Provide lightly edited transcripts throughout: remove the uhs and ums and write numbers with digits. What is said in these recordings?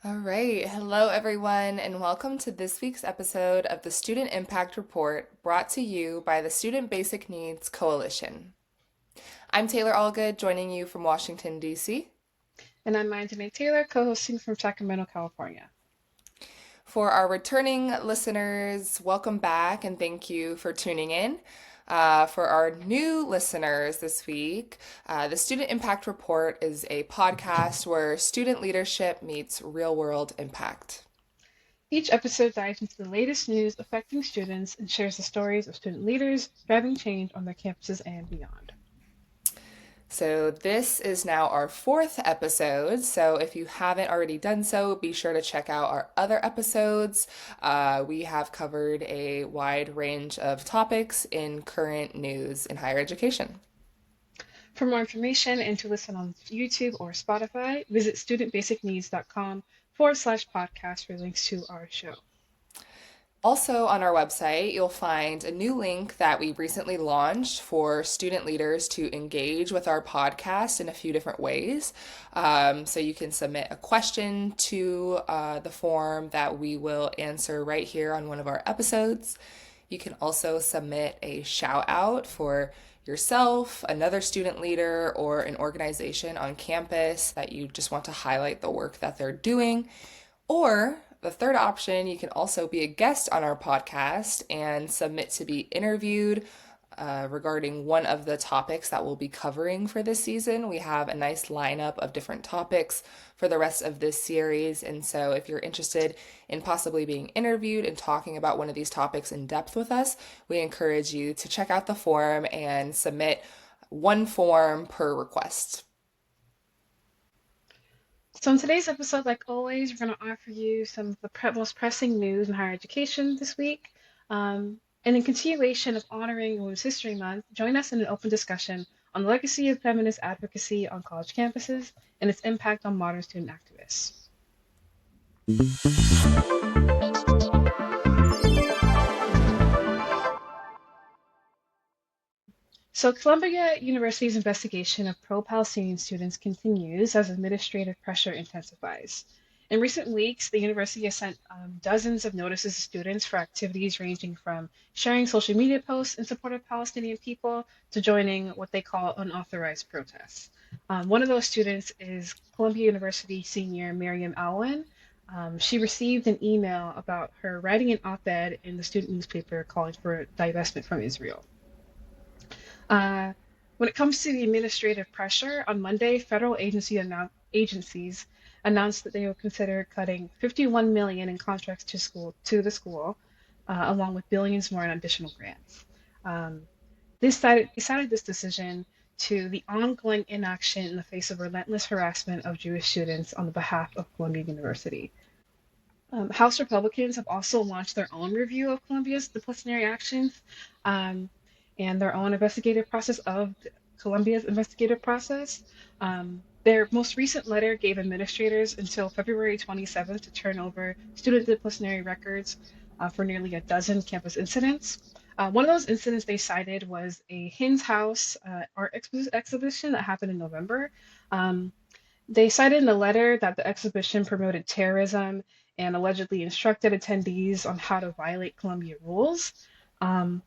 All right. Hello, everyone, and welcome to this week's episode of the Student Impact Report brought to you by the Student Basic Needs Coalition. I'm Taylor Allgood, joining you from Washington, D.C. And I'm Denaé Taylor, co-hosting from Sacramento, California. For our returning listeners, welcome back and thank you for tuning in. For our new listeners this week, the Student Impact Report is a podcast where student leadership meets real world impact. Each episode dives into the latest news affecting students and shares the stories of student leaders driving change on their campuses and beyond. So, this is now our fourth episode. So, if you haven't already done so, be sure to check out our other episodes. We have covered a wide range of topics in current news in higher education. For more information and to listen on YouTube or Spotify, visit studentbasicneeds.com/podcast for links to our show. Also, on our website, you'll find a new link that we recently launched for student leaders to engage with our podcast in a few different ways. So, you can submit a question to the form that we will answer right here on one of our episodes. You can also submit a shout out for yourself, another student leader, or an organization on campus that you just want to highlight the work that they're doing. Or the third option, you can also be a guest on our podcast and submit to be interviewed regarding one of the topics that we'll be covering for this season. We have a nice lineup of different topics for the rest of this series. And so, if you're interested in possibly being interviewed and talking about one of these topics in depth with us, we encourage you to check out the form and submit one form per request. So in today's episode, like always, we're going to offer you some of the most pressing news in higher education this week. And in continuation of honoring Women's History Month, join us in an open discussion on the legacy of feminist advocacy on college campuses and its impact on modern student activists. So, Columbia University's investigation of pro-Palestinian students continues as administrative pressure intensifies. In recent weeks, the university has sent dozens of notices to students for activities ranging from sharing social media posts in support of Palestinian people to joining what they call unauthorized protests. One of those students is Columbia University senior Miriam Alwyn. She received an email about her writing an op-ed in the student newspaper calling for divestment from Israel. Uh, when it comes to the administrative pressure, on Monday, agencies announced that they will consider cutting 51 million in contracts to the school, along with billions more in additional grants. Um, they cited this decision to the ongoing inaction in the face of relentless harassment of Jewish students on the behalf of Columbia University. House Republicans have also launched their own review of Columbia's disciplinary actions um, and their own investigative process of Columbia's investigative process. Their most recent letter gave administrators until February 27th to turn over student disciplinary records for nearly a dozen campus incidents. One of those incidents they cited was a Hin's House art exhibition that happened in November. Um, they cited in the letter that the exhibition promoted terrorism and allegedly instructed attendees on how to violate Columbia rules. Um,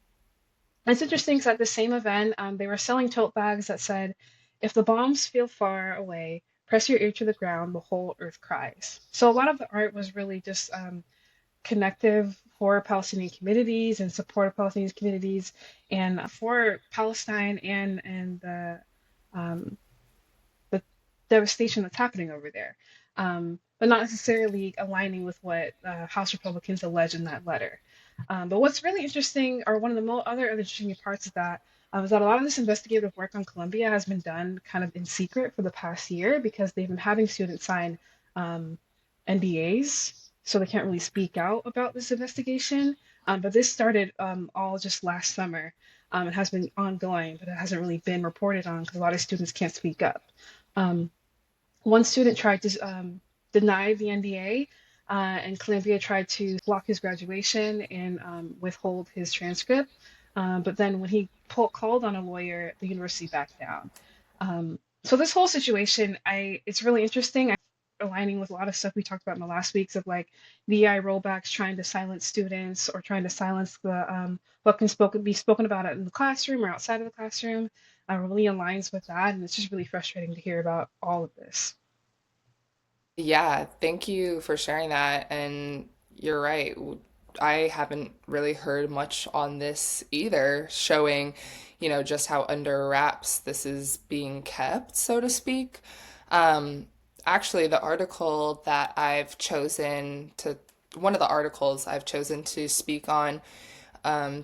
it's interesting because at the same event, they were selling tote bags that said, "If the bombs feel far away, press your ear to the ground, the whole earth cries." So a lot of the art was really just connective for Palestinian communities and support of Palestinian communities and for Palestine and um, the devastation that's happening over there, but not necessarily aligning with what House Republicans allege in that letter. But what's really interesting, or one of the other interesting parts of that, is that a lot of this investigative work on Columbia has been done kind of in secret for the past year because they've been having students sign um, NDAs, so they can't really speak out about this investigation. But this started all just last summer. It has been ongoing, but it hasn't really been reported on because a lot of students can't speak up. Um, One student tried to deny the NDA, and Columbia tried to block his graduation and withhold his transcript. But then when he called on a lawyer, the university backed down. So this whole situation, it's really interesting. aligning with a lot of stuff we talked about in the last weeks of like DEI rollbacks trying to silence students or trying to silence the what can be spoken about in the classroom or outside of the classroom. Really aligns with that, and it's just really frustrating to hear about all of this. Yeah, thank you for sharing that. And you're right. I haven't really heard much on this either, showing, just how under wraps this is being kept, so to speak. Um, Actually, one of the articles I've chosen to speak on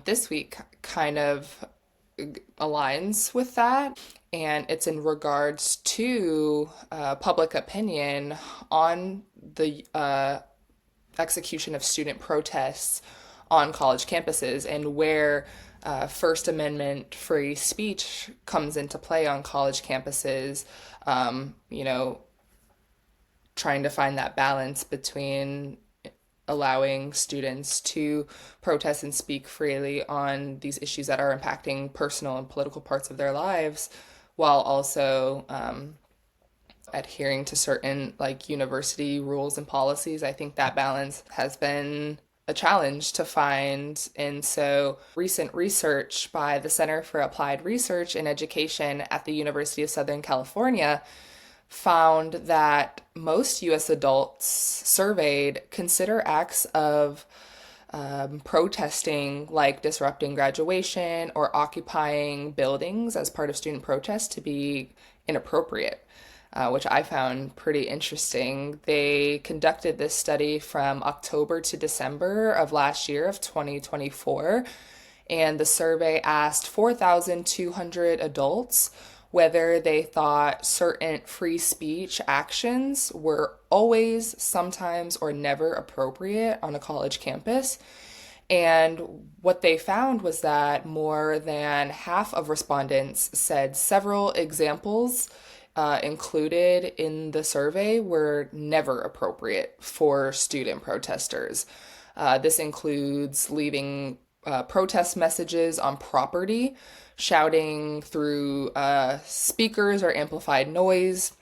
this week kind of aligns with that. And it's in regards to public opinion on the execution of student protests on college campuses and where First Amendment free speech comes into play on college campuses. You know, trying to find that balance between allowing students to protest and speak freely on these issues that are impacting personal and political parts of their lives while also adhering to certain like university rules and policies. I think that balance has been a challenge to find. And so, recent research by the Center for Applied Research in Education at the University of Southern California found that most US adults surveyed consider acts of protesting, like disrupting graduation or occupying buildings as part of student protests, to be inappropriate, which I found pretty interesting. They conducted this study from October to December of last year, of 2024, and the survey asked 4,200 adults whether they thought certain free speech actions were always, sometimes, or never appropriate on a college campus. And what they found was that more than half of respondents said several examples included in the survey were never appropriate for student protesters. This includes leaving protest messages on property, shouting through speakers or amplified noise,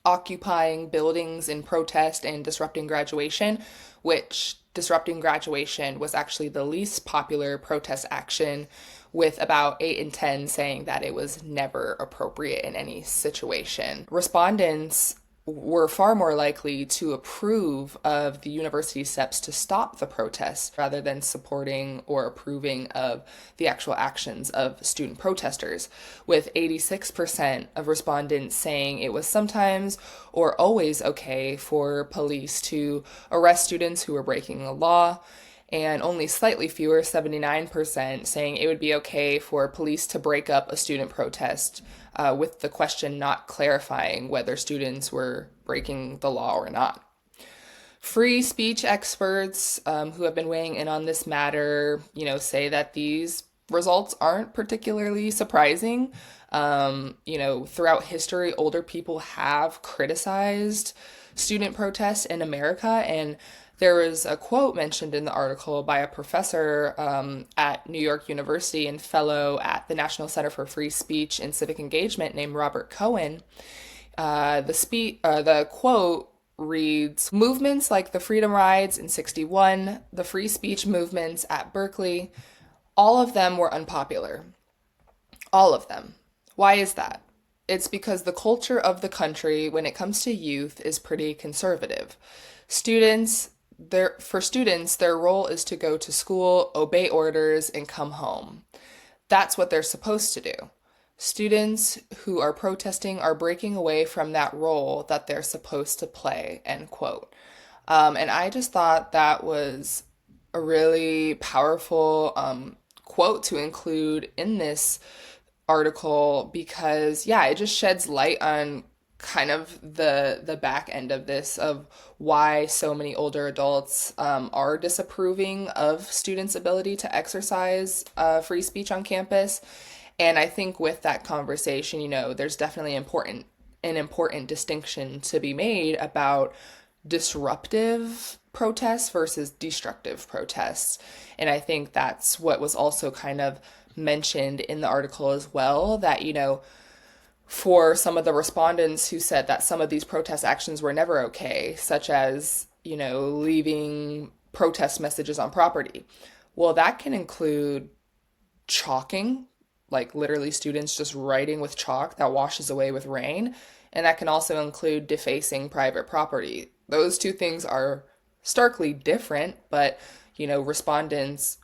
occupying buildings in protest, and disrupting graduation, which disrupting graduation was actually the least popular protest action, with about 8 in 10 saying that it was never appropriate in any situation. Respondents were far more likely to approve of the university's steps to stop the protests rather than supporting or approving of the actual actions of student protesters, with 86% of respondents saying it was sometimes or always okay for police to arrest students who were breaking the law, and only slightly fewer, 79%, saying it would be okay for police to break up a student protest, with the question not clarifying whether students were breaking the law or not. Free speech experts who have been weighing in on this matter, say that these results aren't particularly surprising. Throughout history, older people have criticized student protests in America, and there was a quote mentioned in the article by a professor at New York University and fellow at the National Center for Free Speech and Civic Engagement named Robert Cohen. The quote reads, "Movements like the Freedom Rides in '61, the free speech movements at Berkeley, all of them were unpopular. All of them. Why is that? It's because the culture of the country when it comes to youth is pretty conservative. For students, their role is to go to school, obey orders, and come home. That's what they're supposed to do. Students who are protesting are breaking away from that role that they're supposed to play," end quote. And I just thought that was a really powerful quote to include in this article because, yeah, it just sheds light on kind of the back end of this, of why so many older adults are disapproving of students' ability to exercise free speech on campus. And I think with that conversation, there's definitely an important distinction to be made about disruptive protests versus destructive protests. And I think that's what was also kind of mentioned in the article as well, that, for some of the respondents who said that some of these protest actions were never okay, such as, leaving protest messages on property. Well, that can include chalking, like literally students just writing with chalk that washes away with rain. And that can also include defacing private property. Those two things are starkly different, but, respondents,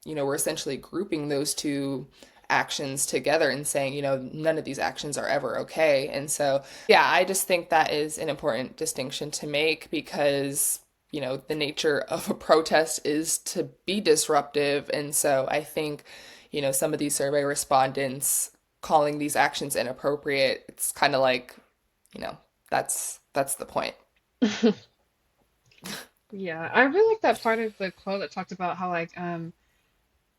we're essentially grouping those two actions together and saying, none of these actions are ever okay. And so, yeah, I just think that is an important distinction to make because, the nature of a protest is to be disruptive. And so I think, some of these survey respondents calling these actions inappropriate, it's kind of like, you know, that's the point. Yeah, I really like that part of the quote that talked about how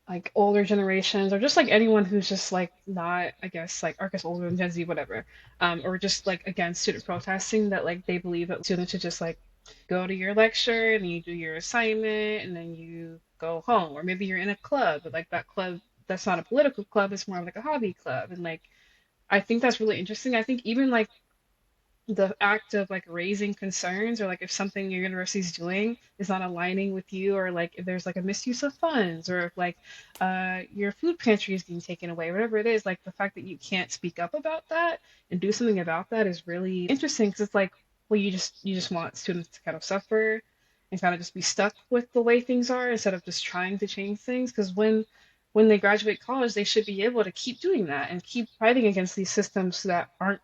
like older generations or just like anyone who's just like not, I guess, like I guess older than Gen Z, whatever, or just like against student protesting, that like they believe that students should just like go to your lecture and you do your assignment and then you go home, or maybe you're in a club, but like that club that's not a political club, it's more of like a hobby club, and like I think that's really interesting. I think even like the act of like raising concerns, or like if something your university is doing is not aligning with you, or like if there's like a misuse of funds, or if like your food pantry is being taken away, whatever it is, like the fact that you can't speak up about that and do something about that is really interesting, because it's like, well, you just want students to kind of suffer and kind of just be stuck with the way things are instead of just trying to change things, because when they graduate college they should be able to keep doing that and keep fighting against these systems that aren't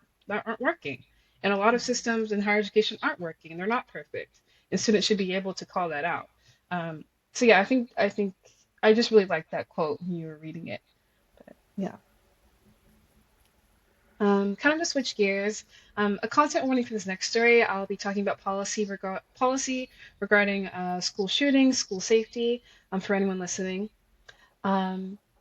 working. And a lot of systems in higher education aren't working and they're not perfect. And students should be able to call that out. Um, so yeah, I think I just really liked that quote when you were reading it. Yeah. Kind of to switch gears, a content warning for this next story. I'll be talking about policy regarding school shootings, school safety, for anyone listening.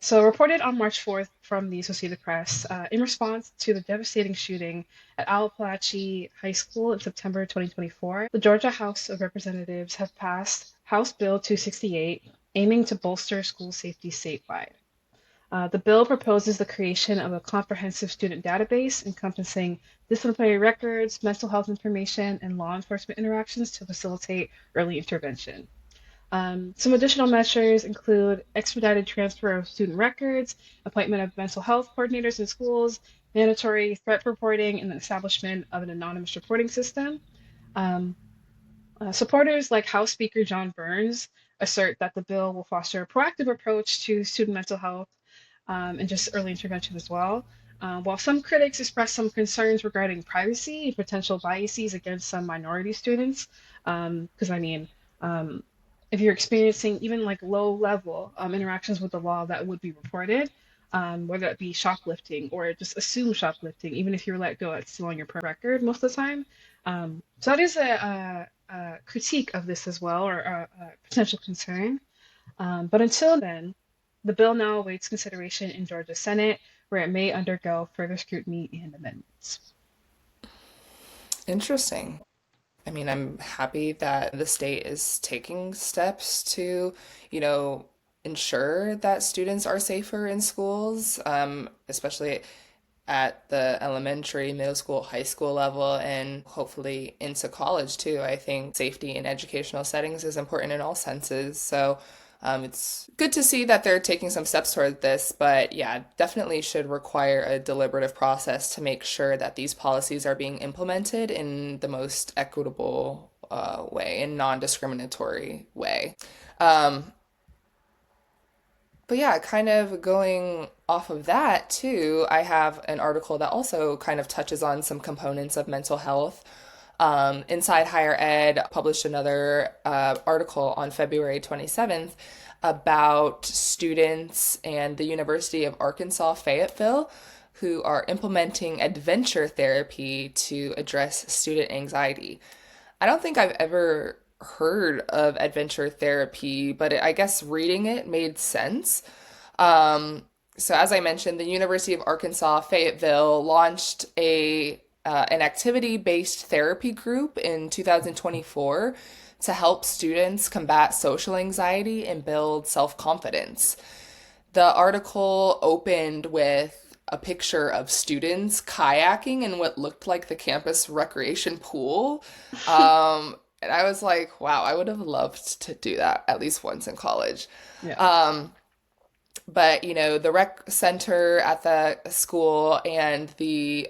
So, reported on March 4th from the Associated Press, in response to the devastating shooting at Appalachia High School in September 2024, the Georgia House of Representatives have passed House Bill 268, aiming to bolster school safety statewide. The bill proposes the creation of a comprehensive student database encompassing disciplinary records, mental health information, and law enforcement interactions to facilitate early intervention. Some additional measures include expedited transfer of student records, appointment of mental health coordinators in schools, mandatory threat reporting, and the establishment of an anonymous reporting system. Um, Supporters like House Speaker John Burns assert that the bill will foster a proactive approach to student mental health, and just early intervention as well. While some critics express some concerns regarding privacy and potential biases against some minority students, because I mean, um, if you're experiencing even like low level interactions with the law, that would be reported, whether it be shoplifting or just assume shoplifting, even if you're let go, it's still on your record most of the time. So that is a critique of this as well, or a potential concern. But until then, the bill now awaits consideration in Georgia Senate, where it may undergo further scrutiny and amendments. Interesting. I mean, I'm happy that the state is taking steps to, you know, ensure that students are safer in schools, especially at the elementary, middle school, high school level, and hopefully into college too. I think safety in educational settings is important in all senses. So it's good to see that they're taking some steps toward this, but yeah, definitely should require a deliberative process to make sure that these policies are being implemented in the most equitable way and non-discriminatory way. Um, but yeah, kind of going off of that too, I have an article that also kind of touches on some components of mental health. Inside Higher Ed published another article on February 27th about students and the University of Arkansas Fayetteville who are implementing adventure therapy to address student anxiety. I don't think I've ever heard of adventure therapy, but I guess reading it made sense. So as I mentioned, the University of Arkansas Fayetteville launched a an activity-based therapy group in 2024 to help students combat social anxiety and build self-confidence. The article opened with a picture of students kayaking in what looked like the campus recreation pool. And I was like, wow, I would have loved to do that at least once in college. Yeah. Um, but the rec center at the school and the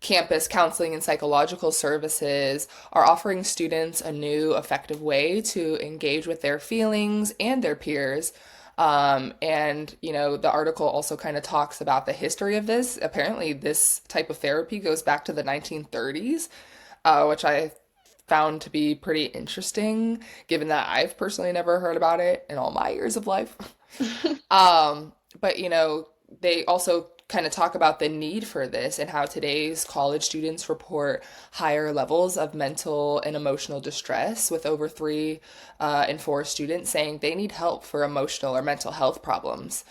campus counseling and psychological services are offering students a new effective way to engage with their feelings and their peers. And the article also kind of talks about the history of this. Apparently this type of therapy goes back to the 1930s, which I found to be pretty interesting, given that I've personally never heard about it in all my years of life. But they also kind of talk about the need for this and how today's college students report higher levels of mental and emotional distress, with over three in four students saying they need help for emotional or mental health problems.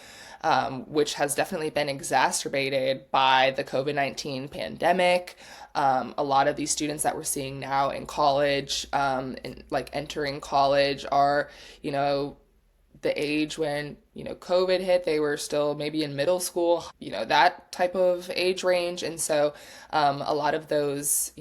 Which has definitely been exacerbated by the COVID-19 pandemic. A lot of these students that we're seeing now in college, and like entering college, are, the age when, COVID hit, they were still maybe in middle school, that type of age range. And so a lot of those,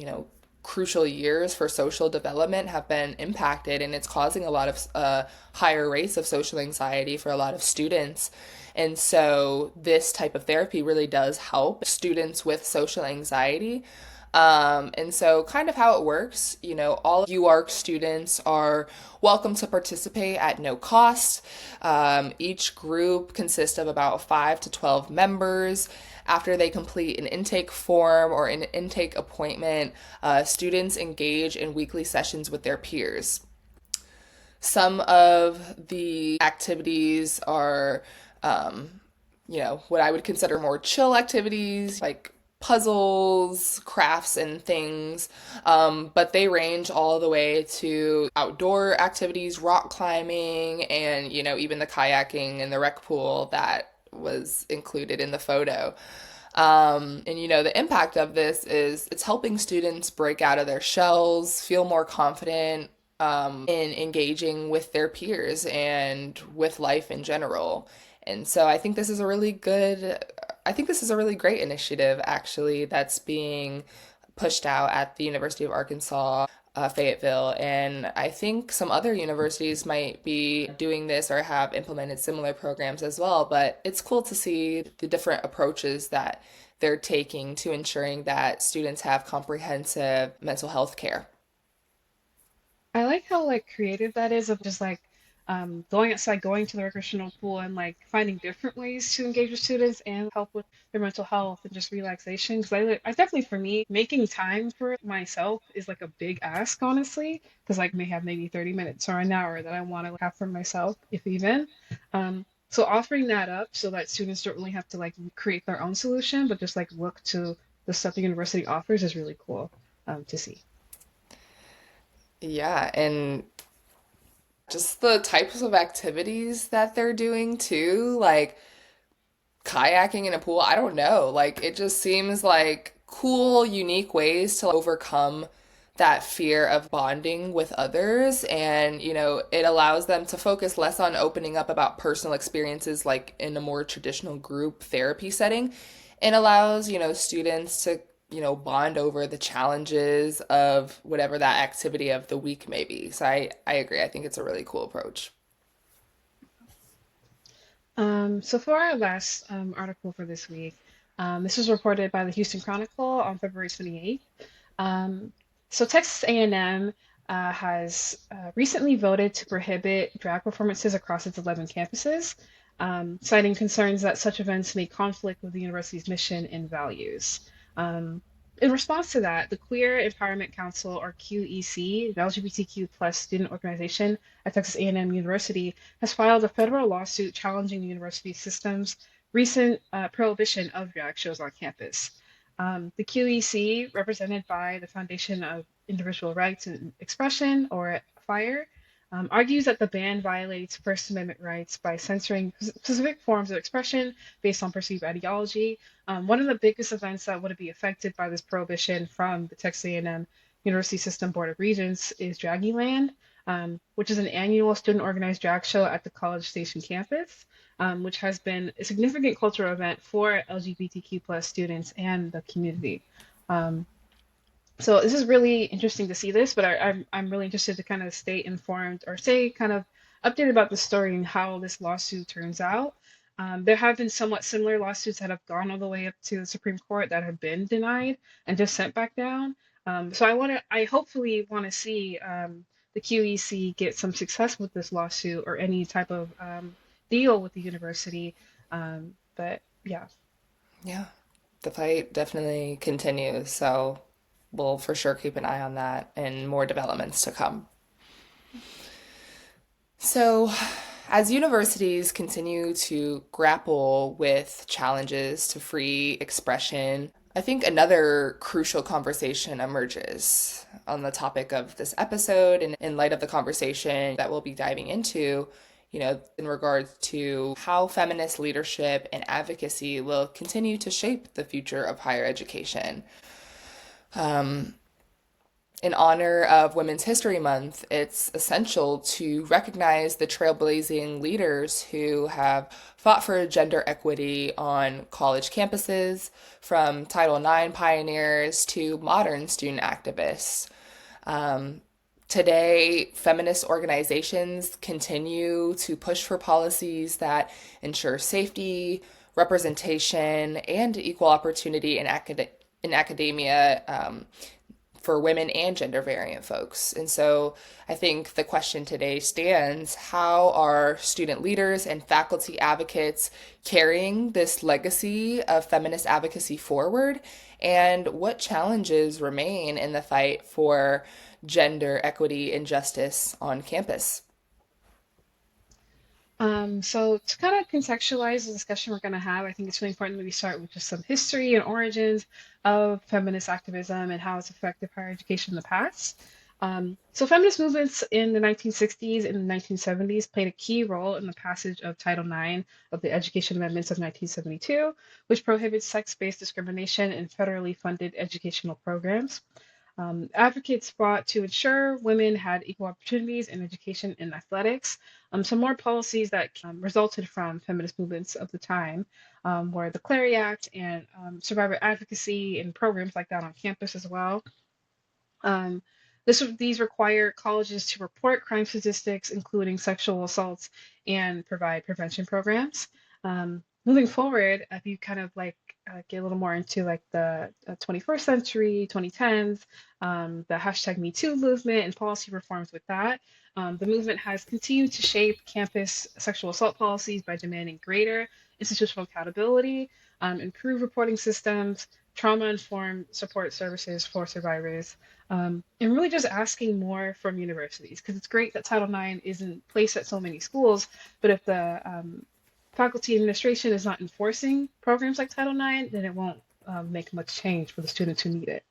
crucial years for social development have been impacted, and it's causing a lot of higher rates of social anxiety for a lot of students. And so this type of therapy really does help students with social anxiety. And so, kind of how it works, all UARC students are welcome to participate at no cost. Each group consists of about 5 to 12 members. After they complete an intake form or an intake appointment, students engage in weekly sessions with their peers. Some of the activities are, what I would consider more chill activities, like puzzles, crafts, and things. But they range all the way to outdoor activities, rock climbing, and, even the kayaking and the rec pool that was included in the photo. And the impact of this is it's helping students break out of their shells, feel more confident in engaging with their peers and with life in general. And so I think this is a really great initiative, actually, that's being pushed out at the University of Arkansas, Fayetteville. And I think some other universities might be doing this or have implemented similar programs as well. But it's cool to see the different approaches that they're taking to ensuring that students have comprehensive mental health care. I like how like creative that is of just like going outside, going to the recreational pool and like finding different ways to engage with students and help with their mental health and just relaxation. Because I definitely for me making time for myself is like a big ask, honestly. Because like may have maybe 30 minutes or an hour that I want to have for myself, if even. So offering that up so that students don't really have to like create their own solution, but just like look to the stuff the university offers is really cool to see. Yeah, and just the types of activities that they're doing too, like kayaking in a pool. I don't know. Like, it just seems like cool, unique ways to overcome that fear of bonding with others. And, it allows them to focus less on opening up about personal experiences like in a more traditional group therapy setting, and allows, students to, bond over the challenges of whatever that activity of the week may be. So I agree. I think it's a really cool approach. So for our last article for this week, this was reported by the Houston Chronicle on February 28th. Um, so Texas A&M has recently voted to prohibit drag performances across its 11 campuses, citing concerns that such events may conflict with the university's mission and values. Um, in response to that, the Queer Empowerment Council, or QEC, the LGBTQ plus student organization at Texas A&M University, has filed a federal lawsuit challenging the university system's recent prohibition of drag shows on campus. The QEC, represented by the Foundation of Individual Rights and Expression, or FIRE, argues that the ban violates First Amendment rights by censoring specific forms of expression based on perceived ideology. One of the biggest events that would be affected by this prohibition from the Texas A&M University System Board of Regents is Draggyland, which is an annual student organized drag show at the College Station campus, which has been a significant cultural event for LGBTQ plus students and the community. Um, so this is really interesting to see this, but I'm really interested to kind of stay informed or stay kind of updated about the story and how this lawsuit turns out. There have been somewhat similar lawsuits that have gone all the way up to the Supreme Court that have been denied and just sent back down. So I hopefully want to see the QEC get some success with this lawsuit or any type of deal with the university. But yeah. Yeah, the fight definitely continues. So we'll for sure keep an eye on that and more developments to come. So, as universities continue to grapple with challenges to free expression, I think another crucial conversation emerges on the topic of this episode and in light of the conversation that we'll be diving into, in regards to how feminist leadership and advocacy will continue to shape the future of higher education. Um, in honor of Women's History Month, it's essential to recognize the trailblazing leaders who have fought for gender equity on college campuses, from Title IX pioneers to modern student activists. Um, Today, feminist organizations continue to push for policies that ensure safety, representation, and equal opportunity in academia, for women and gender variant folks. And so I think the question today stands: how are student leaders and faculty advocates carrying this legacy of feminist advocacy forward? And what challenges remain in the fight for gender equity and justice on campus? So to kind of contextualize the discussion we're going to have, I think it's really important that we start with just some history and origins of feminist activism and how it's affected higher education in the past. So feminist movements in the 1960s and the 1970s played a key role in the passage of Title IX of the Education Amendments of 1972, which prohibits sex-based discrimination in federally funded educational programs. Advocates fought to ensure women had equal opportunities in education and athletics. Some more policies that resulted from feminist movements of the time were the Clary Act and survivor advocacy and programs like that on campus as well. Um, these require colleges to report crime statistics, including sexual assaults, and provide prevention programs. Moving forward, if you kind of like get a little more into like the 21st century, 2010s, the hashtag Me Too movement and policy reforms with that, the movement has continued to shape campus sexual assault policies by demanding greater institutional accountability, improved reporting systems, trauma-informed support services for survivors, and really just asking more from universities, because it's great that Title IX isn't placed at so many schools, but if the faculty administration is not enforcing programs like Title IX, then it won't make much change for the students who need it.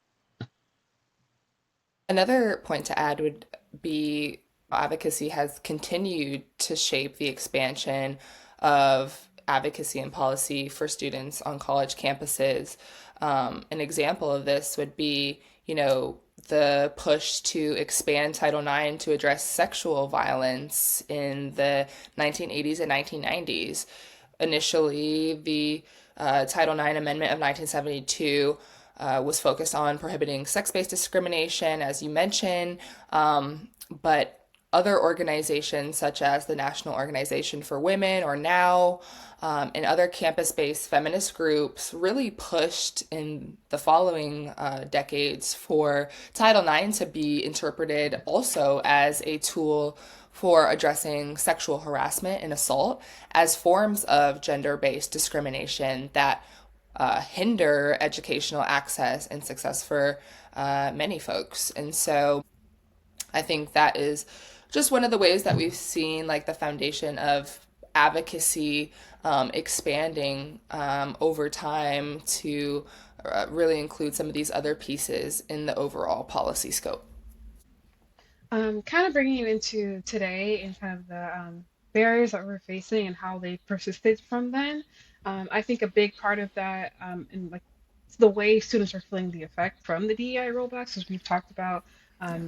Another point to add would be advocacy has continued to shape the expansion of advocacy and policy for students on college campuses. An example of this would be, the push to expand Title IX to address sexual violence in the 1980s and 1990s. Initially, the Title IX Amendment of 1972 was focused on prohibiting sex based discrimination, as you mentioned, but other organizations such as the National Organization for Women or NOW and other campus based feminist groups really pushed in the following decades for Title IX to be interpreted also as a tool for addressing sexual harassment and assault as forms of gender based discrimination that hinder educational access and success for many folks. And so I think that is just one of the ways that we've seen like the foundation of advocacy expanding over time to really include some of these other pieces in the overall policy scope. Kind of bringing it into today and kind of the barriers that we're facing and how they persisted from then. I think a big part of that, and like the way students are feeling the effect from the DEI rollbacks, as we've talked about,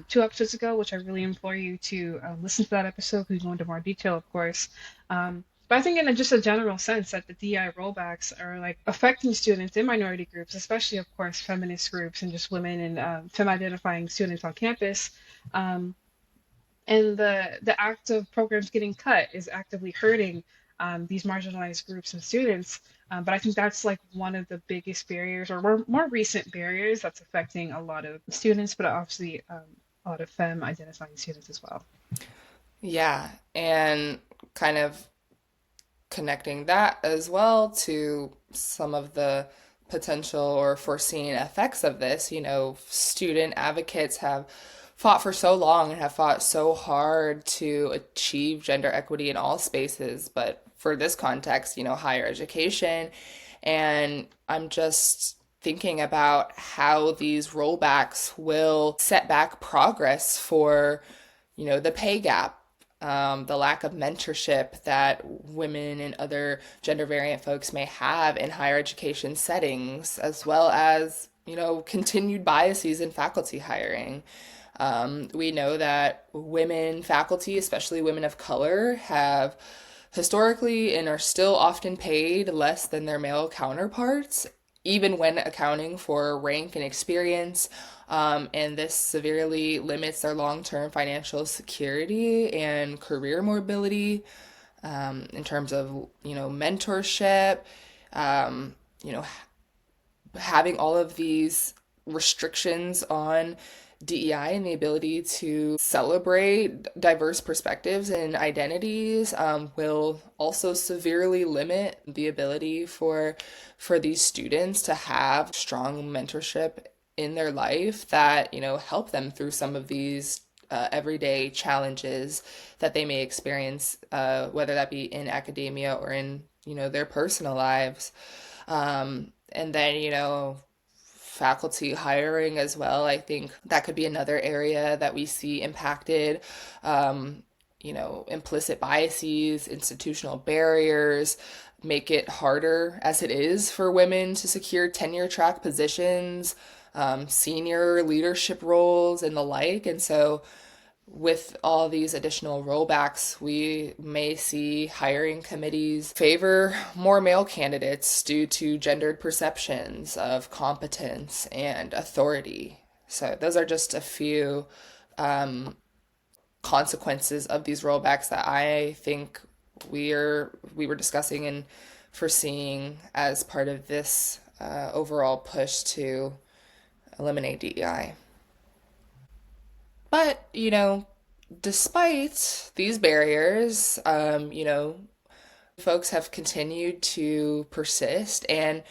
2 episodes ago, which I really implore you to listen to that episode. We go into more detail, of course. But I think in just a general sense that the DI rollbacks are like affecting students in minority groups, especially, of course, feminist groups and just women and femme-identifying students on campus. Um, and the act of programs getting cut is actively hurting these marginalized groups and students. But I think that's like one of the biggest barriers, or more recent barriers, that's affecting a lot of students, but obviously a lot of femme identifying students as well. Yeah, and kind of connecting that as well to some of the potential or foreseen effects of this. Student advocates have fought for so long and have fought so hard to achieve gender equity in all spaces, but for this context, higher education. And I'm just thinking about how these rollbacks will set back progress for, the pay gap, the lack of mentorship that women and other gender variant folks may have in higher education settings, as well as, continued biases in faculty hiring. We know that women faculty, especially women of color, have historically and are still often paid less than their male counterparts, even when accounting for rank and experience. And this severely limits their long term financial security and career mobility in terms of, mentorship, um, you know, having all of these restrictions on DEI and the ability to celebrate diverse perspectives and identities will also severely limit the ability for these students to have strong mentorship in their life that help them through some of these everyday challenges that they may experience, whether that be in academia or in their personal lives. And then, faculty hiring as well. I think that could be another area that we see impacted. Implicit biases, institutional barriers make it harder as it is for women to secure tenure track positions, senior leadership roles, and the like. And so with all these additional rollbacks, we may see hiring committees favor more male candidates due to gendered perceptions of competence and authority. So, those are just a few consequences of these rollbacks that I think we were discussing and foreseeing as part of this overall push to eliminate DEI. But, despite these barriers, folks have continued to persist. And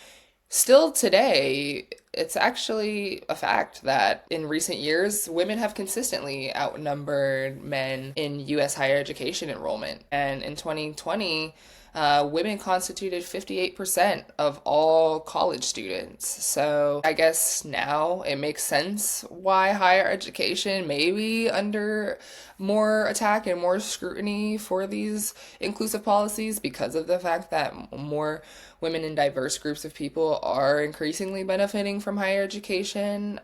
still today, it's actually a fact that in recent years, women have consistently outnumbered men in U.S. higher education enrollment. And in 2020, women constituted 58% of all college students. So I guess now it makes sense why higher education may be under more attack and more scrutiny for these inclusive policies because of the fact that more women and diverse groups of people are increasingly benefiting from higher education.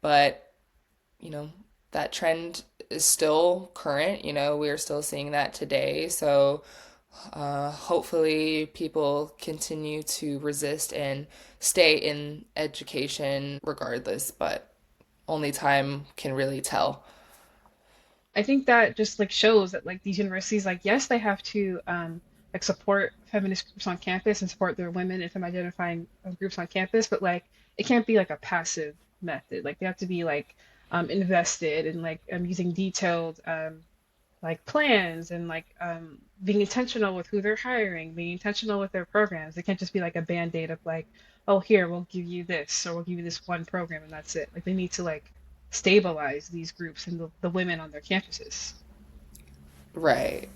But, you know, that trend is still current. We are still seeing that today. So hopefully people continue to resist and stay in education regardless, but only time can really tell. I think that just like shows that like these universities, like yes, they have to like support feminist groups on campus and support their women and femme identifying groups on campus, but like it can't be like a passive method. Like they have to be like invested in like using detailed like plans and like being intentional with who they're hiring, being intentional with their programs. They can't just be like a band-aid of like, oh, here, we'll give you this or we'll give you this one program and that's it. Like they need to like stabilize these groups and the women on their campuses. Right.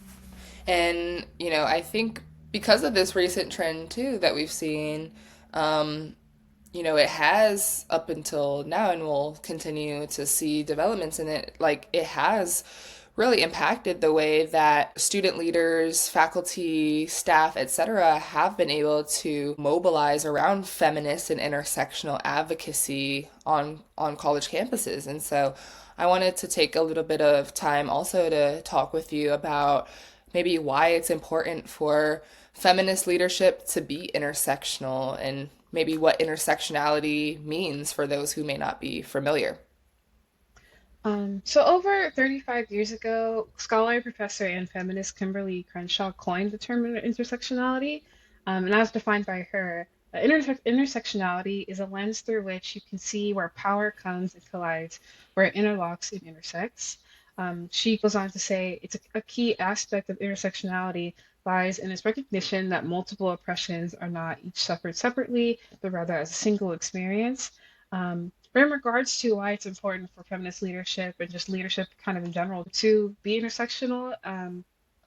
And, I think because of this recent trend too that we've seen, it has up until now and we'll continue to see developments in it. Like it has really impacted the way that student leaders, faculty, staff, etc., have been able to mobilize around feminist and intersectional advocacy on college campuses. And so I wanted to take a little bit of time also to talk with you about maybe why it's important for feminist leadership to be intersectional and maybe what intersectionality means for those who may not be familiar. So over 35 years ago, scholar, professor, and feminist Kimberly Crenshaw coined the term intersectionality, and as defined by her, intersectionality is a lens through which you can see where power comes and collides, where it interlocks and intersects. She goes on to say a key aspect of intersectionality lies in its recognition that multiple oppressions are not each suffered separately, but rather as a single experience. But in regards to why it's important for feminist leadership and just leadership kind of in general to be intersectional,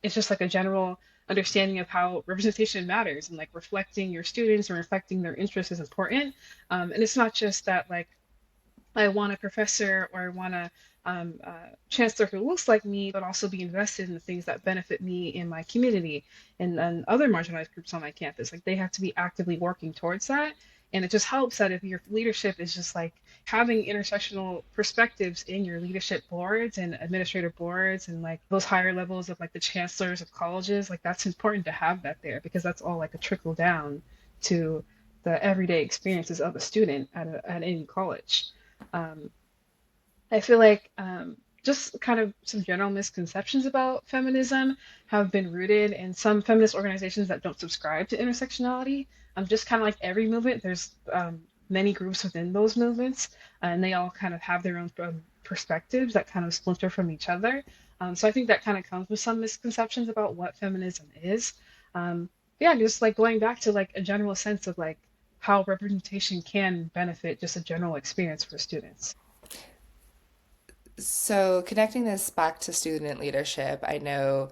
it's just like a general understanding of how representation matters and like reflecting your students and reflecting their interests is important. And it's not just that like I want a professor or I want a chancellor who looks like me, but also be invested in the things that benefit me in my community and other marginalized groups on my campus. Like they have to be actively working towards that. And it just helps that if your leadership is just like having intersectional perspectives in your leadership boards and administrative boards and like those higher levels of like the chancellors of colleges, like that's important to have that there because that's all like a trickle down to the everyday experiences of a student at any college. Um, I feel like just kind of some general misconceptions about feminism have been rooted in some feminist organizations that don't subscribe to intersectionality. Just kind of like every movement, there's many groups within those movements, and they all kind of have their own perspectives that kind of splinter from each other. So I think that kind of comes with some misconceptions about what feminism is. Um, yeah, just like going back to like a general sense of like how representation can benefit just a general experience for students. So, connecting this back to student leadership, I know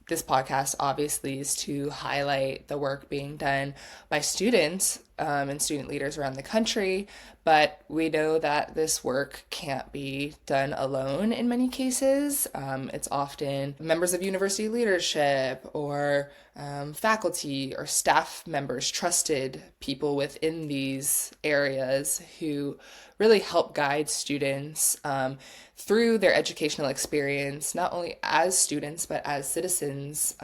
this podcast obviously is to highlight the work being done by students and student leaders around the country, but we know that this work can't be done alone in many cases. It's often members of university leadership or faculty or staff members, trusted people within these areas who really help guide students through their educational experience, not only as students, but as citizens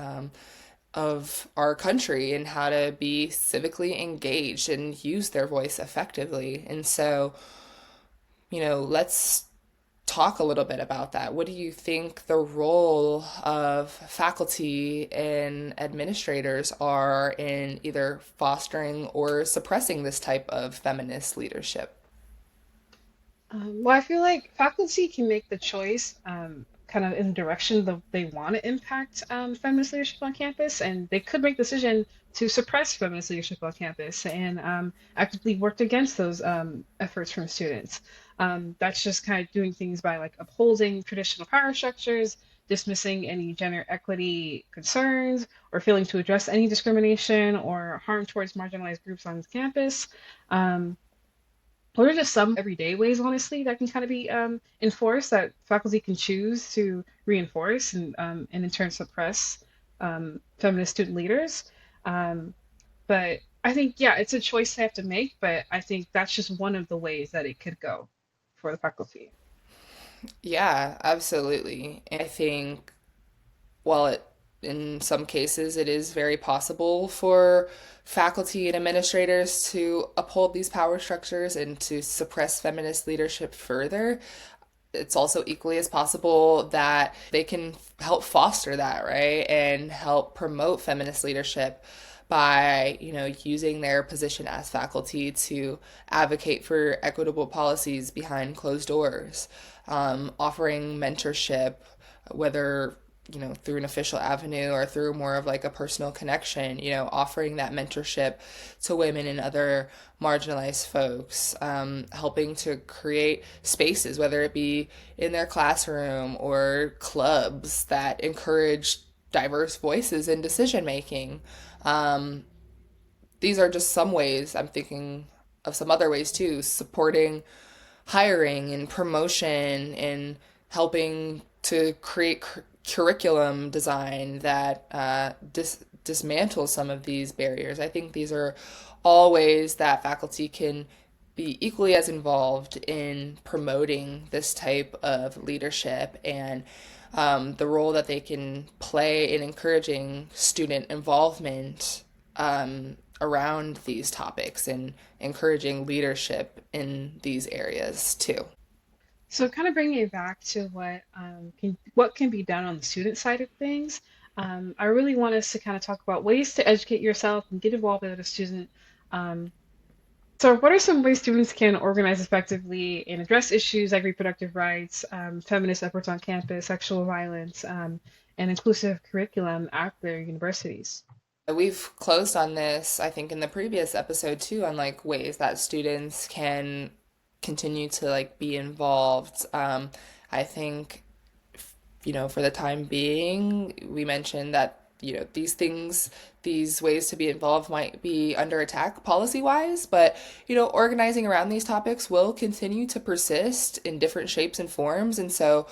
of our country and how to be civically engaged and use their voice effectively. And so, let's talk a little bit about that. What do you think the role of faculty and administrators are in either fostering or suppressing this type of feminist leadership? Well, I feel like faculty can make the choice kind of in the direction that they want to impact feminist leadership on campus, and they could make the decision to suppress feminist leadership on campus and actively work against those efforts from students. That's just kind of doing things by like upholding traditional power structures, dismissing any gender equity concerns, or failing to address any discrimination or harm towards marginalized groups on campus. Um, what are just some everyday ways, honestly, that can kind of be enforced that faculty can choose to reinforce and in turn suppress feminist student leaders? Um, but I think, yeah, it's a choice they have to make, but I think that's just one of the ways that it could go for the faculty. Yeah, absolutely. I think while in some cases it is very possible for faculty and administrators to uphold these power structures and to suppress feminist leadership further, it's also equally as possible that they can help foster that, right? And help promote feminist leadership by, using their position as faculty to advocate for equitable policies behind closed doors, offering mentorship, whether through an official avenue or through more of like a personal connection, offering that mentorship to women and other marginalized folks, helping to create spaces, whether it be in their classroom or clubs that encourage diverse voices in decision making. Um, these are just some ways. I'm thinking of some other ways too, supporting hiring and promotion and helping to create curriculum design that dismantles some of these barriers. I think these are all ways that faculty can be equally as involved in promoting this type of leadership and the role that they can play in encouraging student involvement around these topics and encouraging leadership in these areas too. So kind of bringing it back to what can be done on the student side of things. I really want us to kind of talk about ways to educate yourself and get involved as a student. Um, so, what are some ways students can organize effectively and address issues like reproductive rights, feminist efforts on campus, sexual violence, and inclusive curriculum at their universities? We've closed on this, I think, in the previous episode too, on like ways that students can continue to like be involved. I think, for the time being, we mentioned that, these things, these ways to be involved might be under attack policy wise, but, organizing around these topics will continue to persist in different shapes and forms. And so,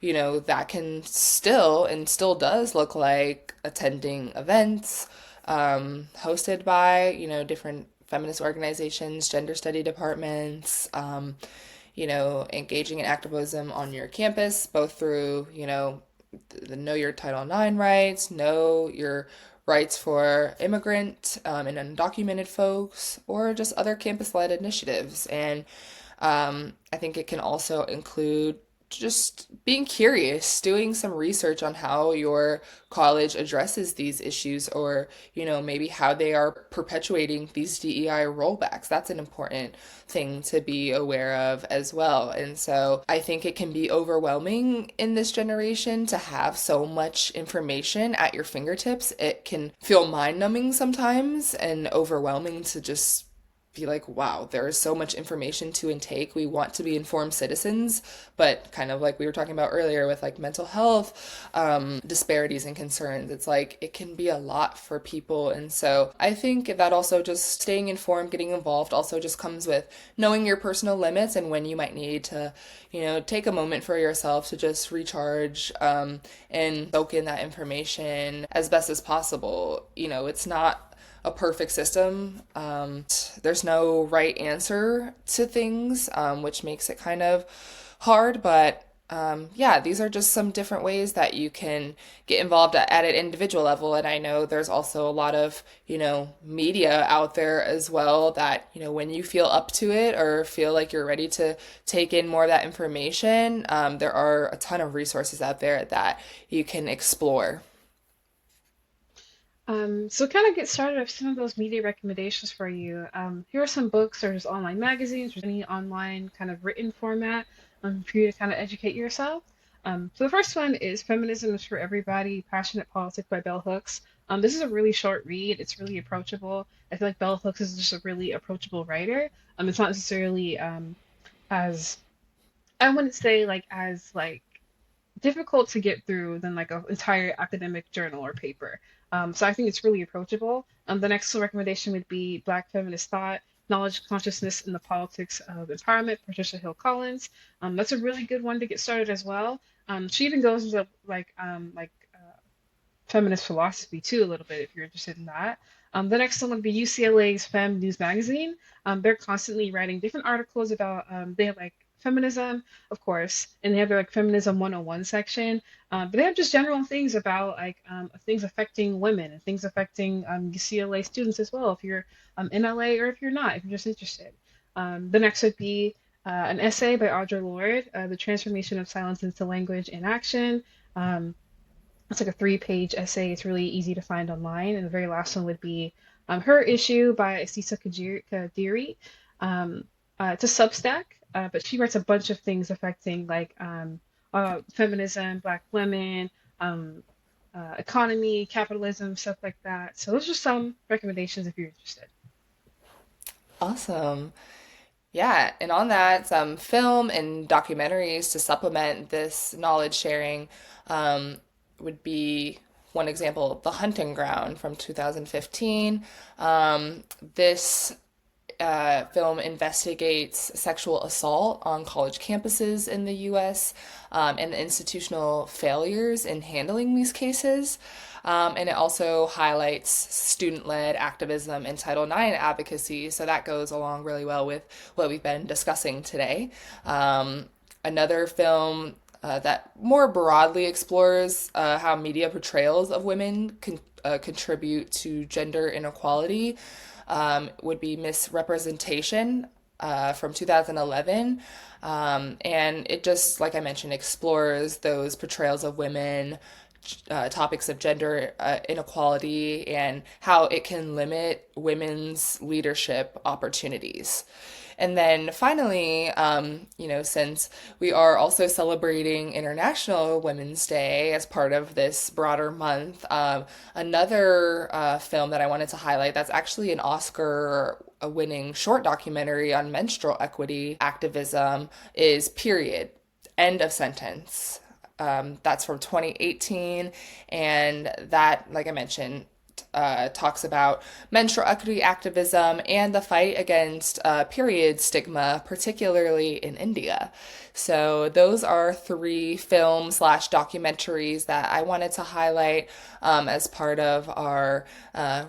that can still and still does look like attending events hosted by, different feminist organizations, gender study departments, engaging in activism on your campus, both through, the Know Your Title IX rights, know your rights for immigrant and undocumented folks, or just other campus led initiatives. And I think it can also include just being curious, doing some research on how your college addresses these issues, or, maybe how they are perpetuating these DEI rollbacks. That's an important thing to be aware of as well. And so I think it can be overwhelming in this generation to have so much information at your fingertips. It can feel mind numbing sometimes and overwhelming to just be like, wow, there is so much information to intake. We want to be informed citizens, but kind of like we were talking about earlier with like mental health disparities and concerns, it's like it can be a lot for people. And so I think that also just staying informed, getting involved also just comes with knowing your personal limits and when you might need to, take a moment for yourself to just recharge and soak in that information as best as possible. It's not a perfect system. There's no right answer to things, which makes it kind of hard. But yeah, these are just some different ways that you can get involved at an individual level. And I know there's also a lot of, media out there as well that, when you feel up to it or feel like you're ready to take in more of that information, there are a ton of resources out there that you can explore. So kind of get started with some of those media recommendations for you. Here are some books or just online magazines or any online kind of written format for you to kind of educate yourself. So the first one is Feminism is for Everybody, Passionate Politics by Bell Hooks. This is a really short read. It's really approachable. I feel like Bell Hooks is just a really approachable writer. It's not necessarily as I wouldn't say like as like difficult to get through than like an entire academic journal or paper. So I think it's really approachable. The next recommendation would be Black Feminist Thought, Knowledge, Consciousness, and the Politics of Empowerment, Patricia Hill Collins. That's a really good one to get started as well. She even goes into feminist philosophy too a little bit if you're interested in that. The next one would be UCLA's Fem News Magazine. They're constantly writing different articles about they have like feminism, of course, and they have their like feminism 101 section. But they have just general things about things affecting women and things affecting UCLA students as well. If you're in LA or if you're not, if you're just interested. The next would be an essay by Audre Lorde, The Transformation of Silence into Language and Action. Um, it's like a three-page essay. It's really easy to find online. And the very last one would be Her Issue by Asisa Kadiri. It's a Substack, but she writes a bunch of things affecting feminism, Black women, um, economy, capitalism, stuff like that. So those are some recommendations if you're interested. Awesome. Yeah, and on that, some film and documentaries to supplement this knowledge sharing would be one example, The Hunting Ground from 2015. This film investigates sexual assault on college campuses in the US, and the institutional failures in handling these cases. And it also highlights student led activism and Title IX advocacy. So that goes along really well with what we've been discussing today. Another film that more broadly explores how media portrayals of women can contribute to gender inequality would be Misrepresentation from 2011. And it just, like I mentioned, explores those portrayals of women, topics of gender inequality, and how it can limit women's leadership opportunities. And then finally, since we are also celebrating International Women's Day as part of this broader month, another film that I wanted to highlight that's actually an Oscar winning short documentary on menstrual equity activism is Period, End of Sentence. That's from 2018, and that, like I mentioned, talks about menstrual equity activism and the fight against period stigma, particularly in India. So those are three film slash documentaries that I wanted to highlight as part of our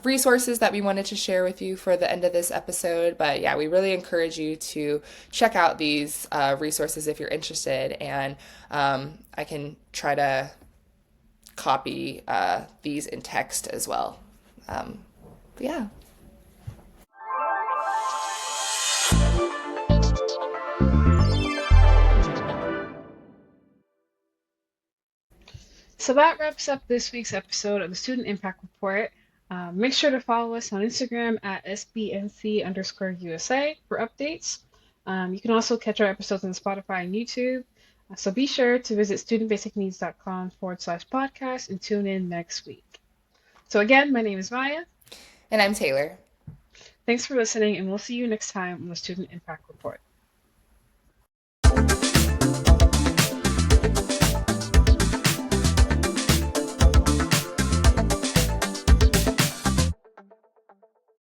resources that we wanted to share with you for the end of this episode. But yeah, we really encourage you to check out these resources if you're interested, and I can try to copy these in text as well. Yeah. So that wraps up this week's episode of the Student Impact Report. Make sure to follow us on Instagram at SBNC_USA for updates. You can also catch our episodes on Spotify and YouTube. So be sure to visit studentbasicneeds.com/podcast and tune in next week. So again, my name is Maya. And I'm Taylor. Thanks for listening, and we'll see you next time on the Student Impact Report.